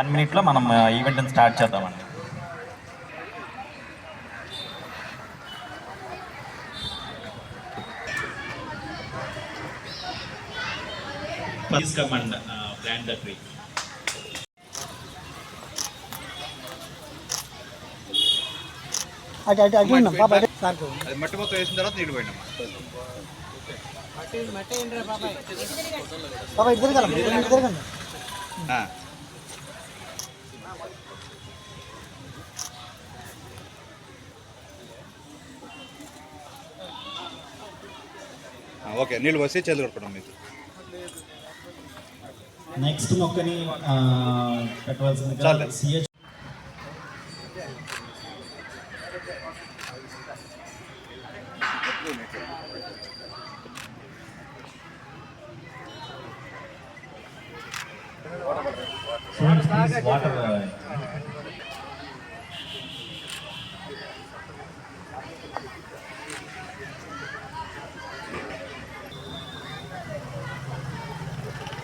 1 minute లో మనం ఈవెంట్ని start చేద్దామండి. Please come and plant the tree. అటు బాబా సార్కు అది మట్టి మొత్తం వేసిన తర్వాత నీళ్ళు పోయినాం. బాబా ఇద్దరు కలండి. ఓకే, నీళ్ళు పోసి చేతులు కట్టుకోవడం మీకు. నెక్స్ట్ మొక్కని పెట్టవలసిందిగా సిహెచ్ వాటర్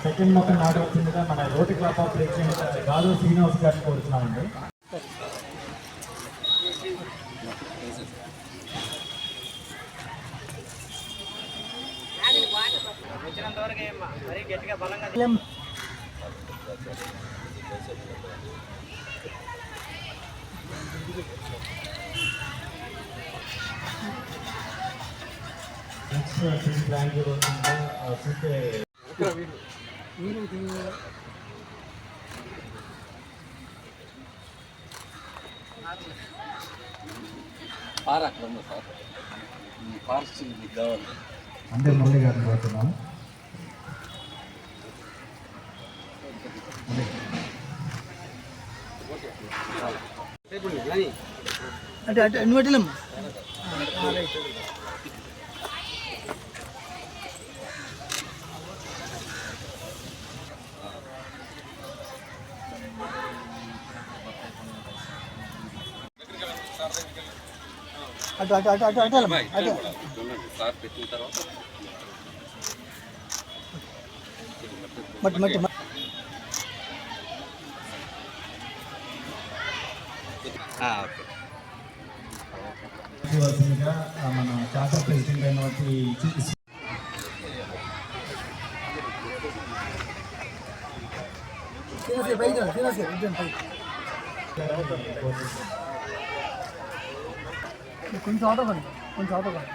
సెకండ్ మొక్క నాటవలసిందిగా మన రోటి క్లాప్ ఆఫ్ ప్రెసిడెంట్ గాదు శ్రీనివాస్ గారిని కోరుతున్నామండి. నెక్స్ట్ ప్లాన్ చూస్తే అంటే మళ్ళీ గారిని కోరుతున్నాను. అంటే అటు ఇన్వర్టిలమ్మ అటు అటు అటు అటు అటు అటు మట్టి మట్టి మన చార్టర్ ప్రెసిడెంట్ అయినటువంటి కొంచెం ఆటో పడి కొంచెం ఆటో పడి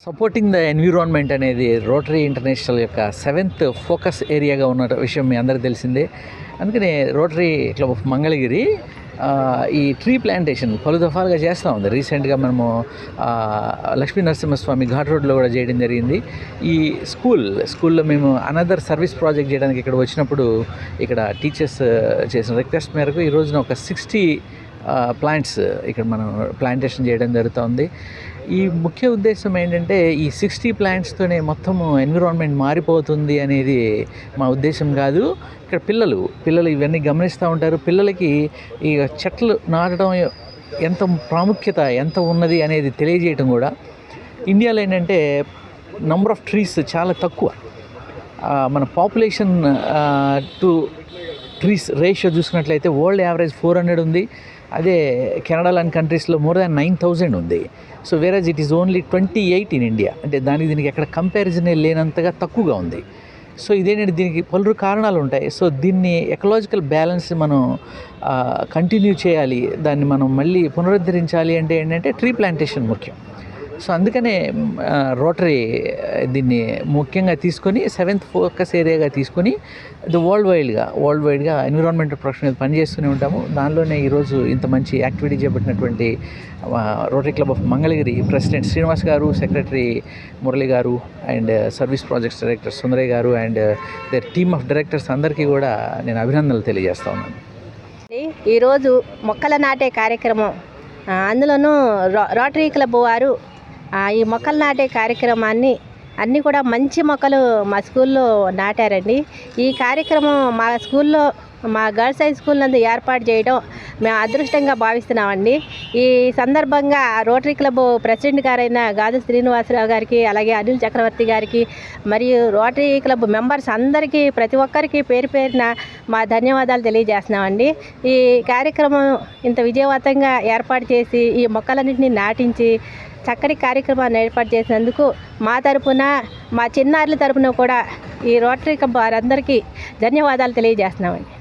సపోర్టింగ్ ద ఎన్విరాన్మెంట్ అనేది రోటరీ ఇంటర్నేషనల్ యొక్క 7th ఫోకస్ ఏరియాగా ఉన్న విషయం మీ అందరికీ తెలిసిందే. అందుకనే రోటరీ క్లబ్ ఆఫ్ మంగళగిరి ఈ ట్రీ ప్లాంటేషన్ పలు దఫాలుగా చేస్తూ ఉంది. రీసెంట్గా మనము లక్ష్మీ నరసింహస్వామి ఘాట్ రోడ్లో కూడా చేయడం జరిగింది. ఈ స్కూల్లో మేము అనదర్ సర్వీస్ ప్రాజెక్ట్ చేయడానికి ఇక్కడ వచ్చినప్పుడు ఇక్కడ టీచర్స్ చేసిన రిక్వెస్ట్ మేరకు ఈ రోజున ఒక 60 ప్లాంట్స్ ఇక్కడ మనం ప్లాంటేషన్ చేయడం జరుగుతుంది. ఈ ముఖ్య ఉద్దేశం ఏంటంటే ఈ 60 ప్లాంట్స్తోనే మొత్తము ఎన్విరాన్మెంట్ మారిపోతుంది అనేది మా ఉద్దేశం కాదు. ఇక్కడ పిల్లలు ఇవన్నీ గమనిస్తూ ఉంటారు. పిల్లలకి ఈ చెట్లు నాటడం ఎంత ప్రాముఖ్యత ఎంత ఉన్నది అనేది తెలియజేయటం కూడా. ఇండియాలో ఏంటంటే నంబర్ ఆఫ్ ట్రీస్ చాలా తక్కువ. మన పాపులేషన్ టు ట్రీస్ రేషియో చూసుకున్నట్లయితే వరల్డ్ యావరేజ్ 400 ఉంది. అదే కెనడా లాంటి కంట్రీస్లో మోర్ దాన్ 9,000 ఉంది. So average it is only 28 in India. అంటే దీనికి ఎక్కడ కంపారిజనే లేనంతగా తక్కువగా ఉంది. సో ఇదేంటంటే దీనికి పలు కారణాలు ఉంటాయి. సో దీన్ని ఎకలాజికల్ బ్యాలెన్స్ మనం కంటిన్యూ చేయాలి, దాన్ని మనం మళ్ళీ పునరుద్ధరించాలి అంటే ఏంటంటే ట్రీ ప్లాంటేషన్ ముఖ్యం. సో అందుకనే రోటరీ దీన్ని ముఖ్యంగా తీసుకొని 7th ఫోకస్ ఏరియాగా తీసుకొని వరల్డ్ వైడ్గా ఎన్విరాన్మెంటల్ ప్రొటెక్షన్ మీద పనిచేస్తూనే ఉంటాము. దానిలోనే ఈరోజు ఇంత మంచి యాక్టివిటీ చేపట్టినటువంటి Rotary club of Mangalagiri president Srinivas garu, secretary Murali garu and service projects director Sundarayya garu and their team of directors అందరికీ కూడా నేను అభినందనలు తెలియజేస్తా ఉన్నాను. ఈరోజు మొక్కలు నాటే కార్యక్రమం, అందులోనూ రోటరీ క్లబ్ వారు ఈ మొక్కలు నాటే కార్యక్రమాన్ని అన్నీ కూడా మంచి మొక్కలు మా స్కూల్లో నాటారండి. ఈ కార్యక్రమం మా స్కూల్లో, మా గర్ల్స్ హై స్కూల్ నందు ఏర్పాటు చేయడం మేము అదృష్టంగా భావిస్తున్నామండి. ఈ సందర్భంగా రోటరీ క్లబ్ ప్రెసిడెంట్ గారైన గాదు శ్రీనివాసరావు గారికి, అలాగే అనిల్ చక్రవర్తి గారికి, మరియు రోటరీ క్లబ్ మెంబర్స్ అందరికీ, ప్రతి ఒక్కరికి పేరు పేరున మా ధన్యవాదాలు తెలియజేస్తున్నామండి. ఈ కార్యక్రమం ఇంత విజయవంతంగా ఏర్పాటు చేసి ఈ మొక్కలన్నింటినీ నాటించి చక్కటి కార్యక్రమాన్ని ఏర్పాటు చేసినందుకు మా తరపున, మా చిన్నారుల తరపున కూడా ఈ రోటరీ క్లబ్ వారందరికీ ధన్యవాదాలు తెలియజేస్తున్నామండి.